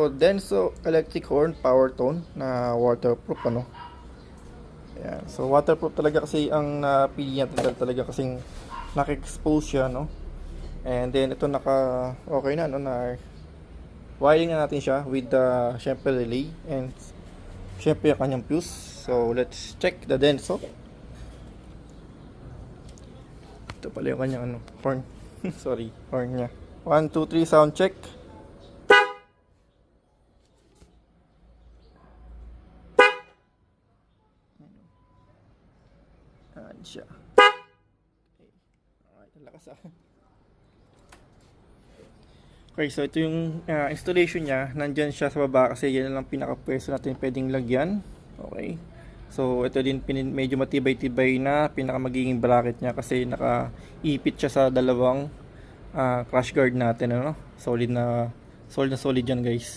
So, Denso electric horn power tone na waterproof ano. Ayan. So, waterproof talaga kasi ang napili niya talaga kasing naka-expose siya no. And then ito okay na no, na wiring na natin siya with the syempre relay and syempre yung kanyang fuse. So, let's check the Denso. Ito pala yung kanyang ano, horn. Sorry, horn niya. 1, 2, 3 sound check. Ayan siya. Okay. Alright, lakas ah. Okay, so ito yung installation niya. Nandyan siya sa baba kasi yan lang pinaka-pwesto natin pwedeng lagyan. Okay. So ito din medyo matibay-tibay na pinaka magiging bracket niya kasi nakaipit siya sa dalawang crash guard natin ano. Solid na solid yan guys.